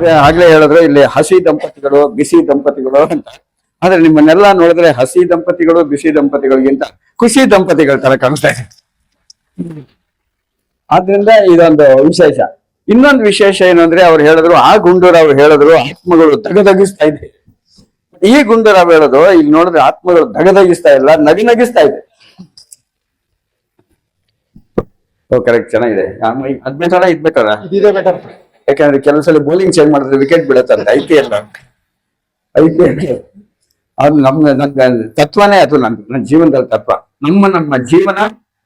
ಆದ್ರೆ ಆಗ್ಲೇ ಹೇಳಿದ್ರು ಇಲ್ಲಿ ಹಸಿ ದಂಪತಿಗಳು ಬಿಸಿ ದಂಪತಿಗಳು ಅಂತ. ಆದ್ರೆ ನಿಮ್ಮನ್ನೆಲ್ಲ ನೋಡಿದ್ರೆ ಹಸಿ ದಂಪತಿಗಳು ಬಿಸಿ ದಂಪತಿಗಳಿಗಿಂತ ಖುಷಿ ದಂಪತಿಗಳ ತರ ಕಾಣಿಸ್ತಾ ಇದೆ. ಆದ್ರಿಂದ ಇದೊಂದು ವಿಶೇಷ. ಇನ್ನೊಂದು ವಿಶೇಷ ಏನು ಅಂದ್ರೆ ಅವ್ರು ಹೇಳಿದ್ರು, ಆ ಗುಂಡೂರಾವ್ ಹೇಳಿದ್ರು ಆತ್ಮಗಳು ದಗದಗಿಸ್ತಾ ಇದೆ. ಈ ಗುಂಡೂರಾವ್ ಹೇಳೋದು ಇಲ್ಲಿ ನೋಡಿದ್ರೆ ಆತ್ಮಗಳು ದಗದಗಿಸ್ತಾ ಇಲ್ಲ, ನಗಿಸ್ತಾ ಇದೆ. ಕರೆಕ್ಟ್, ಚೆನ್ನಾಗಿದೆ. ಅದ್ ಬೇಕಲ್ಲ, ಇದ್ ಬೇಕಲ್ಲ, ಇದೇ ಬೆಟರ್. ಯಾಕಂದ್ರೆ ಕೆಲಸಲ್ಲಿ ಬೌಲಿಂಗ್ ಚೇಂಜ್ ಮಾಡಿದ್ರೆ ವಿಕೆಟ್ ಬೀಳತ್ತಂತ IPL ಅದು ನನ್ನ ತತ್ವನೇ ಅದು. ನನ್ನ ಜೀವನದಲ್ಲಿ ತತ್ವ. ನಮ್ಮ ಜೀವನ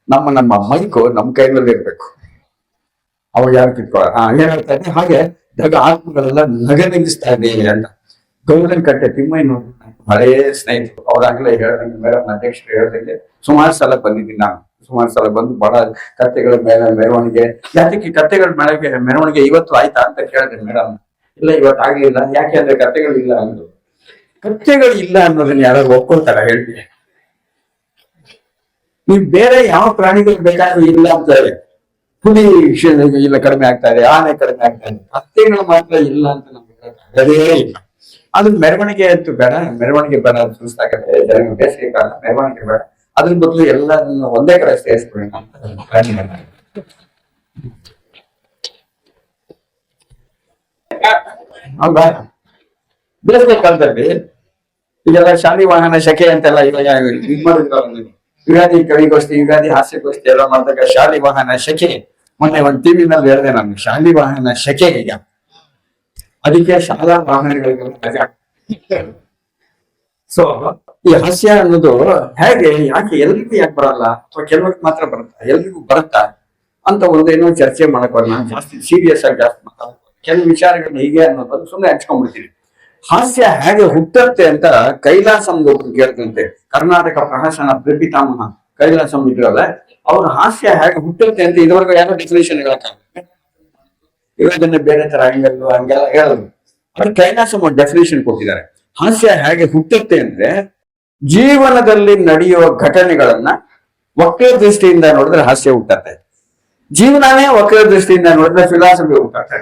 ನಮ್ಮ ಮೈಕು ನಮ್ಮ ಕೈನಲ್ಲಿ ಇರ್ಬೇಕು. ಅವಾಗ ಯಾರು ಏನ್ ಹೇಳ್ತಾ ಇದ್ದೆ, ಹಾಗೆ ಆತ್ಮಗಳೆಲ್ಲ ನಗನಗಿಸ್ತಾ ಇದೆ ಅಂತ. ಗೌರನ್ ಕಟ್ಟೆ ತಿಮ್ಮಯ್ಯ ನೋಡಿ ಹಳೇ ಸ್ನೇಹಿತರು. ಅವ್ರಾಗ್ಲೇ ಹೇಳ್ದಂಗೆ ಮೇಡಮ್ ಅಧ್ಯಕ್ಷರು ಹೇಳ್ದಂಗೆ ಸುಮಾರು ಸಲ ಬಂದಿದ್ದೀನಿ ನಾನು. ಸುಮಾರು ಸಲ ಬಂದು ಬಹಳ ಕತ್ತೆಗಳ ಮೇಲೆ ಮೆರವಣಿಗೆ, ಯಾತಕ್ಕೆ ಕತ್ತೆಗಳ ಮೆರವಣಿಗೆ ಇವತ್ತು ಆಯ್ತಾ ಅಂತ ಕೇಳಿದೆ ಮೇಡಮ್. ಇಲ್ಲ, ಇವತ್ತು ಆಗ್ಲಿಲ್ಲ. ಯಾಕೆ ಅಂದ್ರೆ ಕತ್ತೆಗಳು ಇಲ್ಲ ಅಂದ್ರು. ಕತ್ತೆಗಳು ಇಲ್ಲ ಅನ್ನೋದನ್ನ ಯಾರು ಒಪ್ಕೊಳ್ತಾರ ಹೇಳ್ತೀನಿ? ನೀವು ಬೇರೆ ಯಾವ ಪ್ರಾಣಿಗಳು ಬೇಕಾದ್ರೂ ಇಲ್ಲ ಅಂತ ಹೇಳಿ, ಹುಲಿ ಇಲ್ಲ ಕಡಿಮೆ ಆಗ್ತಾ ಇದೆ, ಆನೆ ಕಡಿಮೆ ಆಗ್ತಾ ಇದೆ, ಕತ್ತೆಗಳು ಮಾತ್ರ ಇಲ್ಲ ಅಂತ ನಮ್ಗೆ ಅದೇ ಇಲ್ಲ. ಅದು ಮೆರವಣಿಗೆ ಅಂತೂ ಬೇಡ, ಮೆರವಣಿಗೆ ಬೇಡ ಅಂತ ಸುಸ್ತಾಗತ್ತೆ. ಬೇಸಿಗೆ ಕಾಲ ಮೆರವಣಿಗೆ ಬೇಡ, ಅದ್ರ ಬದಲು ಎಲ್ಲರನ್ನು ಒಂದೇ ಕಡೆ ಸೇರಿಸ್ಬಿಡೋಣ ಅಂತ. ಹೌದಾ? ಬೇಸಿಗೆ ಕಾಲದಲ್ಲಿ ಈಗೆಲ್ಲ ಶಾಲಿ ವಾಹನ ಶಕೆ ಅಂತೆಲ್ಲ ಇವಾಗ ಇದ್ ಮಾಡಿದ್ರು. ಯುಗಾದಿ ಕವಿಗೋಷ್ಠಿ, ಯುಗಾದಿ ಹಾಸ್ಯಗೋಷ್ಠಿ ಎಲ್ಲ ಮಾಡಿದಾಗ ಶಾಲಿ ವಾಹನ ಶಕೆ. ಮೊನ್ನೆ ಒಂದು ಟಿವಿನಲ್ಲಿ ಹೇಳಿದೆ ನಾನು, ಶಾಲಿ ವಾಹನ ಶಕೆ ಈಗ, ಅದಕ್ಕೆ ಶಾಲಾ ವಾಹನಗಳಿಗೆ ರಜಾ. ಸೊ ಈ ಹಾಸ್ಯ ಅನ್ನೋದು ಹೇಗೆ, ಯಾಕೆ ಎಲ್ರಿಗೂ ಯಾಕೆ ಬರಲ್ಲ, ಅಥವಾ ಕೆಲವ್ರಿಗೆ ಮಾತ್ರ ಬರುತ್ತಾ, ಎಲ್ರಿಗೂ ಬರುತ್ತಾ ಅಂತ ಒಂದೇನೋ ಚರ್ಚೆ ಮಾಡಕ್ ನಾನು ಜಾಸ್ತಿ ಸೀರಿಯಸ್ ಆಗಿ ಜಾಸ್ತಿ ಮಾತಾಡ. ಕೆಲವು ವಿಚಾರಗಳನ್ನ ಹೀಗೆ ಅನ್ನೋದು ಸುಮ್ಮನೆ ಹಂಚ್ಕೊಂಡ್ಬಿಡ್ತೀನಿ. ಹಾಸ್ಯ ಹೇಗೆ ಹುಟ್ಟುತ್ತೆ ಅಂತ ಕೈಲಾಸಂದು ಕೇಳ್ತಂತೆ. ಕರ್ನಾಟಕ ಪ್ರಹಸನ ಪ್ರಪಿತಾಮಹ ಕೈಲಾಸಂ ಇದ್ರಲ್ಲ, ಅವ್ರ ಹಾಸ್ಯ ಹೇಗೆ ಹುಟ್ಟುತ್ತೆ ಅಂತ ಇದುವರೆಗೂ ಯಾರೋ ಡೆಫಿನೇಷನ್ ಹೇಳಕ್ಕಾಗುತ್ತೆ. ಇರೋದನ್ನ ಬೇರೆ ತರ ಹಂಗಲ್ವ ಹಂಗೆಲ್ಲ ಹೇಳೋದು. ಅವ್ರು ಕೈಲಾಸಂ ಒಂದು ಡೆಫಿನೇಷನ್ ಕೊಟ್ಟಿದ್ದಾರೆ. ಹಾಸ್ಯ ಹೇಗೆ ಹುಟ್ಟುತ್ತೆ ಅಂದ್ರೆ, ಜೀವನದಲ್ಲಿ ನಡೆಯುವ ಘಟನೆಗಳನ್ನ ವಕ್ರ ದೃಷ್ಟಿಯಿಂದ ನೋಡಿದ್ರೆ ಹಾಸ್ಯ ಹುಟ್ಟತ್ತೆ. ಜೀವನನೇ ವಕ್ರ ದೃಷ್ಟಿಯಿಂದ ನೋಡಿದ್ರೆ ಫಿಲಾಸಫಿ ಹುಟ್ಟತ್ತೆ.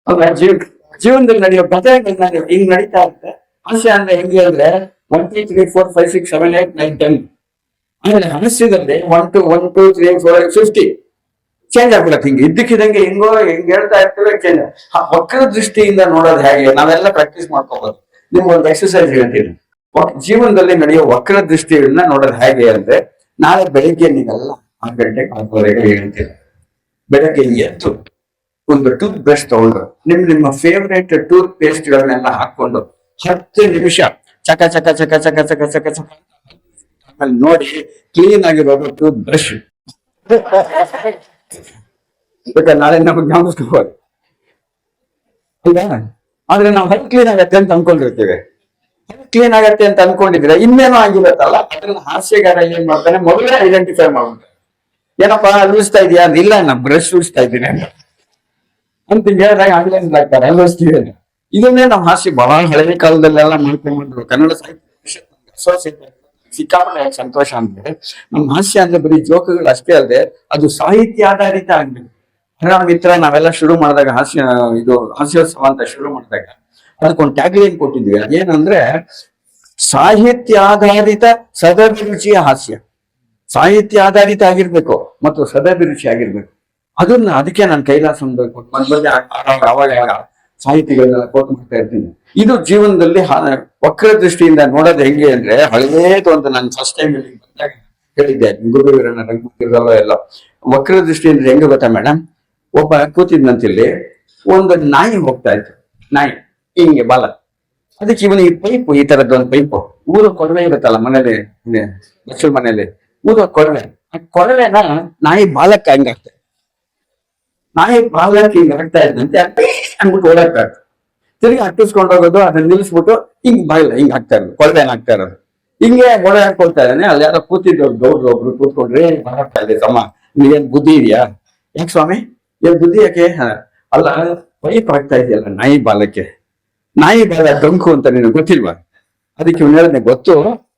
ಅಲ್ವಾ? ಜೀವನದಲ್ಲಿ ನಡೆಯುವ ಘಟನೆಗಳನ್ನ ಹಿಂಗ್ ನಡೀತಾ ಇರುತ್ತೆ. ಹಾಸ್ಯ ಅಂದ್ರೆ ಹೆಂಗೆ ಅಂದ್ರೆ 1 2 3 4 5 6 7 8 9 10. ಆಮೇಲೆ ಹಾಸ್ಯದಲ್ಲಿ 1 2 1 2 3 4 50 ಚೇಂಜ್ ಆಗ್ಬಿಡತ್ತೆ. ಹಿಂಗೆ ಇದ್ದಕ್ಕಿದಂಗೆ ಹೆಂಗ್ ಹೇಳ್ತಾ ಇರ್ತೇವೆ ಚೇಂಜ್. ವಕ್ರ ದೃಷ್ಟಿಯಿಂದ ನೋಡೋದು ಹೇಗೆ, ನಾವೆಲ್ಲ ಪ್ರಾಕ್ಟೀಸ್ ಮಾಡ್ಕೋಬಹುದು. ನಿಮ್ಗೊಂದು ಎಕ್ಸರ್ಸೈಸ್ ಹೇಳ್ತೀನಿ. ಜೀವನದಲ್ಲಿ ನಡೆಯುವ ವಕ್ರ ದೃಷ್ಟಿಗಳನ್ನ ನೋಡೋದು ಹೇಗೆ ಅಂದ್ರೆ, ನಾಳೆ ಬೆಳಿಗ್ಗೆ ನೀವೆಲ್ಲ 6 ಗಂಟೆಗೆ 6:30 ಹೇಳ್ತೀರಿ. ಬೆಳಗ್ಗೆ ಎದ್ದು ಒಂದು ಟೂತ್ ಬ್ರಷ್ ತಗೊಂಡು ನಿಮ್ಮ ಫೇವ್ರೇಟ್ ಟೂತ್ ಪೇಸ್ಟ್ ಗಳನ್ನೆಲ್ಲ ಹಾಕೊಂಡು 10 ನಿಮಿಷ ಚಕ ಚಕ ಚಕ ಚಕ ಚಕ ಚಕ ಚಕ ಆಮೇಲೆ ನೋಡಿ ಕ್ಲೀನ್ ಆಗಿರೋದು ಟೂತ್ ಬ್ರಷ್. ಬೇಕಾದ್ರೆ ನಾಳೆ ನಮಗೆ ಜ್ಞಾಪಿಸ್ಕೋಬಹುದು. ಹೌದಾ? ಆದ್ರೆ ನಾವು ಹೈ ಕ್ಲೀನ್ ಆಗತ್ತೆ ಅಂತ ಅನ್ಕೊಂಡಿರ್ತೀವಿ. ಕ್ಲೀನ್ ಆಗತ್ತೆ ಅಂತ ಅನ್ಕೊಂಡಿದ್ರೆ ಇನ್ನೇನೋ ಆಗಿರುತ್ತಲ್ಲ, ಅದನ್ನ ಹಾಸ್ಯಗಾರ ಏನ್ ಮಾಡ್ತಾನೆ, ಮೊದಲೇ ಐಡೆಂಟಿಫೈ ಮಾಡ್ಬಿಡ್ತಾನೆ. ಏನಪ್ಪಾ ಅಲ್ವಿಸ್ತಾ ಇದೆಯಾ? ಇಲ್ಲ, ನಾ ಬ್ರಷ್ ಉಳಿಸ್ತಾ ಇದ್ದೀನಿ ಅಂತ ಹೇಳಿದಾಗ ಆನ್ಲೈನ್ ಆಗ್ತಾರೆ ಅಲ್ವಿಸ್ತೀವಿ. ಇದನ್ನೇ ನಾವು ಹಾಸ್ಯ ಬಹಳ ಹಳೆಯ ಕಾಲದಲ್ಲೆಲ್ಲ ಮಾಡ್ಕೊಂಡ್ಬಂದ್ರು. ಕನ್ನಡ ಸಾಹಿತ್ಯ ಸಿಕ್ಕಾಪಟ್ಟೆ ಸಂತೋಷ ಅಂದ್ರೆ, ನಮ್ಮ ಹಾಸ್ಯ ಅಂದ್ರೆ ಬರೀ ಜೋಕುಗಳು ಅಷ್ಟೇ ಅಲ್ಲದೆ ಅದು ಸಾಹಿತ್ಯ ಆಧಾರಿತ ಆಗ್ಬೇಕು. ಮಿತ್ರ ನಾವೆಲ್ಲ ಶುರು ಮಾಡಿದಾಗ ಹಾಸ್ಯೋತ್ಸವ ಅಂತ ಶುರು ಮಾಡಿದಾಗ ಅದಕ್ಕೊಂದು ಟ್ಯಾಗ್ಲೈನ್ ಕೊಟ್ಟಿದ್ವಿ. ಅದೇನಂದ್ರೆ, ಸಾಹಿತ್ಯ ಆಧಾರಿತ ಸದಭಿರುಚಿಯ ಹಾಸ್ಯ. ಸಾಹಿತ್ಯ ಆಧಾರಿತ ಆಗಿರ್ಬೇಕು ಮತ್ತು ಸದಭಿರುಚಿ ಆಗಿರ್ಬೇಕು. ಅದಕ್ಕೆ ನಾನು ಕೈಲಾಸಂದು ಅವಾಗ ಸಾಹಿತಿಗಳನ್ನೆಲ್ಲ ಕೋಟ್ ಮಾಡ್ತಾ ಇರ್ತೀನಿ. ಇದು ಜೀವನದಲ್ಲಿ ವಕ್ರ ದೃಷ್ಟಿಯಿಂದ ನೋಡೋದು ಹೆಂಗೆ ಅಂದ್ರೆ, ಹಳೇದು ಅಂತ ನಾನು ಫಸ್ಟ್ ಟೈಮ್ ಬಂದಾಗ ಹೇಳಿದ್ದೆ, ಗುರುವೀರಣ್ಣ ರಂಗೂತಿರಲ್ಲ ಎಲ್ಲ. ವಕ್ರ ದೃಷ್ಟಿ ಅಂದ್ರೆ ಹೆಂಗೆ ಗೊತ್ತಾ ಮೇಡಮ್? ಒಬ್ಬ ಕೂತಿದ್ನಂತಿಲ್ಲಿ, ಒಂದು ನಾಯಿ ಹೋಗ್ತಾ ಇತ್ತು. ನಾಯಿ ಹಿಂಗೆ ಬಾಲ, ಅದಕ್ಕೆ ಇವನಿಗೆ ಪೈಪು, ಈ ತರದ್ದು ಒಂದು ಪೈಪು, ಊರ ಕೊಡವೆ ಇರುತ್ತಲ್ಲ ಮನೇಲಿ, ಬಚ್ಚಲ ಮನೇಲಿ ಊರ ಕೊಡವೆ, ಆ ಕೊಡವೆನ ನಾಯಿ ಬಾಲಕ್ಕೆ ಹಂಗಾಗ್ತದೆ. ನಾಯಿ ಬಾಲಕ್ಕೆ ಹಿಂಗ್ ಹಾಕ್ತಾ ಇದ್ದಂತೆ ಅಂದ್ಬಿಟ್ಟು ಓಡಾಡ್ತಾ ಇತ್ತು. ತಿರುಗಿ ಹತ್ತಿಸ್ಕೊಂಡು ಹೋಗೋದು, ಅದನ್ನ ನಿಲ್ಲಿಸ್ಬಿಟ್ಟು ಹಿಂಗ್ ಬಾಯಿಲ್ಲ ಹಿಂಗ್ ಹಾಕ್ತಾ ಇರೋದು, ಕೊಳವೆನ ಹಾಕ್ತಾ ಇರೋದು. ಹಿಂಗೆ ಓಡಾಡ್ಕೊಳ್ತಾ ಇದ್ದಾನೆ. ಅಲ್ಲಿ ಯಾರೋ ಕೂತಿದ್ದವ್ರು ಗೌಡ್ರು ಒಬ್ರು ಕೂತ್ಕೊಂಡ್ರೆ, ಮಾತಾಡ್ತಾ ಇದೆ, ತಮ್ಮ ನೀವೇನ್ ಬುದ್ಧಿ ಇದೆಯಾ? ಯಾಕೆ ಸ್ವಾಮಿ, ಏನ್ ಬುದ್ಧಿ ಯಾಕೆ? ಅಲ್ಲ, ಪೈಪ್ ಹಾಕ್ತಾ ಇದೆಯಲ್ಲ ನಾಯಿ ಬಾಲಕ್ಕೆ, ನಾಯಿ ಬಾಲ ಡೊಂಕು ಅಂತ ನಿನಗೆ ಗೊತ್ತಿಲ್ವಾ? ಅದಕ್ಕೆ ಇವ್ನು ಹೇಳಿದ್ನೆ, ಗೊತ್ತು,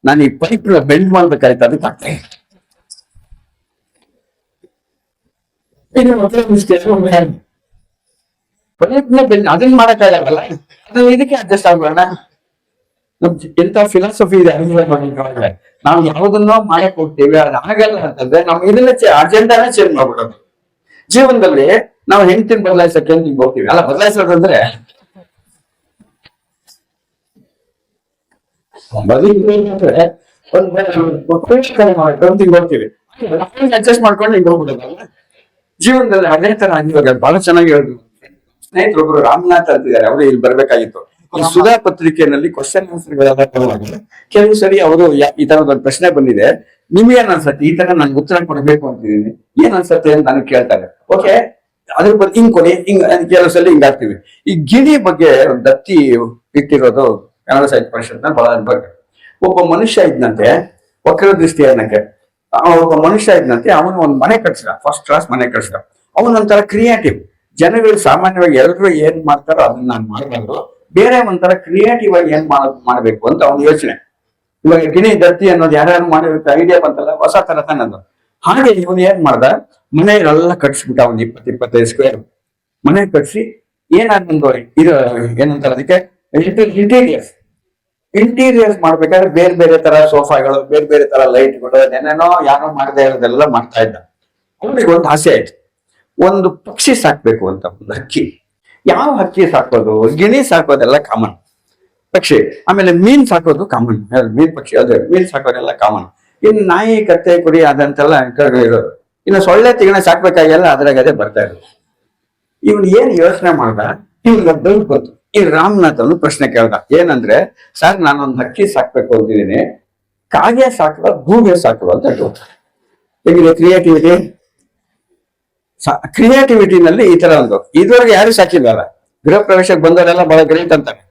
ನಾನು ಈ ಪೈಪ್ ಬೆಂಡ್ ಮಾಡ್ಬೇಕಾಯ್ತು, ಅದಕ್ಕೆ ಆಗ್ತಾ ಇದೆ. ಪ್ರಯತ್ನ ಅದನ್ನ ಮಾಡಕ್ಕಾಗಲ್ಲ, ಅದನ್ನ ಇದಕ್ಕೆ ಅಡ್ಜಸ್ಟ್ ಆಗೋಣ. ನಮ್ ಎಂತ ಫಿಲಾಸಫಿ ಇದೆ ಅಂದ್ರೆ, ನಾವು ಯಾವ್ದನ್ನೋ ಮಾಡಕ್ ಹೋಗ್ತೀವಿ, ಅದು ಆಗಲ್ಲ ಅಂತಂದ್ರೆ ನಾವು ಇದನ್ನ ಅಜೆಂಡಾನೇ ಚೇಂಜ್ ಮಾಡ್ಬಿಡೋದು. ಜೀವನದಲ್ಲಿ ನಾವು ಹೆಂಡತಿನ ಬದಲಾಯಿಸಕ್ಕೆ ಹಿಂಗ್ ಹೋಗ್ತೀವಿ, ಅಲ್ಲ ಬದಲಾಯಿಸೋದಂದ್ರೆ ಹೋಗ್ತೀವಿ, ಅಡ್ಜಸ್ಟ್ ಮಾಡ್ಕೊಂಡು ಹಿಂಗ್ ಹೋಗ್ಬಿಡೋದಲ್ಲ. ಜೀವನದಲ್ಲಿ ಅದೇ ತರ ಆಗಿವಾಗ ಬಹಳ ಚೆನ್ನಾಗಿ ಹೇಳಿದ್ರು ಸ್ನೇಹಿತರೊಬ್ರು, ರಾಮನಾಥ್ ಅಂತಿದ್ದಾರೆ, ಅವರು ಇಲ್ಲಿ ಬರ್ಬೇಕಾಗಿತ್ತು. ಈ ಸುಧಾ ಪತ್ರಿಕೆಯಲ್ಲಿ ಕ್ವಶನ್ ಆನ್ಸರ್ ಕೆಲವು ಸರಿ ಅವರು ಈ ತರದ ಒಂದು ಪ್ರಶ್ನೆ ಬಂದಿದೆ, ನಿಮ್ಗೇನ್ ಅನ್ಸತ್ತೆ, ಈ ತರ ನನ್ಗೆ ಉತ್ತರ ಕೊಡ್ಬೇಕು ಅಂತಿದೀನಿ, ಏನ್ ಅನ್ಸತ್ತೆ ಅಂತ ನನಗೆ ಕೇಳ್ತಾರೆ. ಓಕೆ, ಅದ್ರ ಬಗ್ಗೆ ಹಿಂಗ್ ಕೊಡಿ, ಹಿಂಗ್ ಕೆಲವು ಸಲ ಹಿಂಗಾಗ್ತೀವಿ. ಈ ಗಿಣಿ ಬಗ್ಗೆ ಒಂದು ದತ್ತಿ ಇಟ್ಟಿರೋದು ಕನ್ನಡ ಸಾಹಿತ್ಯ ಪರಿಷತ್ನ ಬಹಳ ಬಗ್ಗೆ. ಒಬ್ಬ ಮನುಷ್ಯ ಇದ್ನಂತೆ, ವಕ್ರ ದೃಷ್ಟಿ ಅನ್ನಕ್ಕೆ ಒಬ್ಬ ಮನುಷ್ಯ ಇದ್ನಂತೆ, ಅವನು ಒಂದು ಮನೆ ಕಟ್ಸಿದ, ಫಸ್ಟ್ ಕ್ಲಾಸ್ ಮನೆ ಕಟ್ಸಿದ. ಅವನೊಂಥರ ಕ್ರಿಯೇಟಿವ್. ಜನಗಳು ಸಾಮಾನ್ಯವಾಗಿ ಎಲ್ಲರೂ ಏನ್ ಮಾಡ್ತಾರೋ ಅದನ್ನ ನಾನು ಮಾಡಬಾರ್ದು, ಬೇರೆ ಒಂಥರ ಕ್ರಿಯೇಟಿವ್ ಆಗಿ ಏನ್ ಮಾಡ್ಬೇಕು ಅಂತ ಅವನ ಯೋಚನೆ. ಇವಾಗ ಗಿಣಿ ದತ್ತಿ ಅನ್ನೋದು ಯಾರ್ಯಾರು ಮಾಡಿರುತ್ತೆ ಐಡಿಯಾ ಬಂತಲ್ಲ, ಹೊಸ ತರ ತನ್ನದು. ಹಾಗೆ ಇವನು ಏನ್ ಮಾಡ್ದ, ಮನೆಯಲ್ಲೆಲ್ಲ ಕಟ್ಸ್ಬಿಟ್ಟ, ಒಂದು 20-25 ಸ್ಕ್ವೇರ್ ಮನೆ ಕಟ್ಸಿ ಏನಾದ್ರು ಇದು ಏನಂತಾರೆ ಅದಕ್ಕೆ ಇಂಟೀರಿಯರ್ಸ್ ಮಾಡ್ಬೇಕಾದ್ರೆ ಬೇರೆ ಬೇರೆ ತರ ಸೋಫಾಗಳು, ಬೇರೆ ಬೇರೆ ತರ ಲೈಟ್ಗಳು, ಏನೇನೋ ಯಾರೋ ಮಾಡದೇ ಇರೋದೆಲ್ಲ ಮಾಡ್ತಾ ಇದ್ದ. ಅವ್ರಿಗೆ ಒಂದು ಆಸೆ ಆಯ್ತು, ಒಂದು ಪಕ್ಷಿ ಸಾಕ್ಬೇಕು ಅಂತ, ಒಂದು ಹಕ್ಕಿ. ಯಾವ ಹಕ್ಕಿ ಸಾಕೋದು? ಗಿಣಿ ಸಾಕೋದೆಲ್ಲ ಕಾಮನ್, ಪಕ್ಷಿ. ಆಮೇಲೆ ಮೀನ್ ಸಾಕೋದು ಕಾಮನ್, ಮೀನ್ ಪಕ್ಷಿ ಅದೇ ಮೀನ್ ಸಾಕೋದೆಲ್ಲ ಕಾಮನ್. ಇನ್ನು ನಾಯಿ, ಕತ್ತೆ, ಕುರಿ ಅದಂತೆಲ್ಲ ಇರೋದು. ಇನ್ನು ಸೊಳ್ಳೆ ತಿಗಣೆ ಸಾಕ್ಬೇಕಾಗೆಲ್ಲ ಅದ್ರಾಗ ಅದೇ ಬರ್ತಾ ಇರೋದು. ಇವನ್ ಏನ್ ಯೋಚನೆ ಮಾಡ್ದ, ಇವ್ರಿಗೆ ಡೌಟ್ ಬಂತು. ಈ ರಾಮನಾಥ್ ಅವನು ಪ್ರಶ್ನೆ ಕೇಳ್ದ, ಏನಂದ್ರೆ, ಸರ್ ನಾನೊಂದು ಹಕ್ಕಿ ಸಾಕ್ಬೇಕು ಅಂತಿದ್ದೀನಿ, ಕಾಗೆ ಸಾಕುವ ಗೂಬೆ ಸಾಕುವ ಅಂತ ಡೌಟ್. ಹೇಗಿದೆ ಕ್ರಿಯೇಟಿವಿಟಿನಲ್ಲಿ ಈ ತರ ಒಂದು ಇದುವರೆಗೆ ಯಾರು ಸಾಕಿಲ್ಲ. ಗೃಹ ಪ್ರವೇಶಕ್ಕೆ ಬಂದವರೆಲ್ಲ ಬಹಳ ಗ್ರೇಟ್ ಅಂತಾರೆ.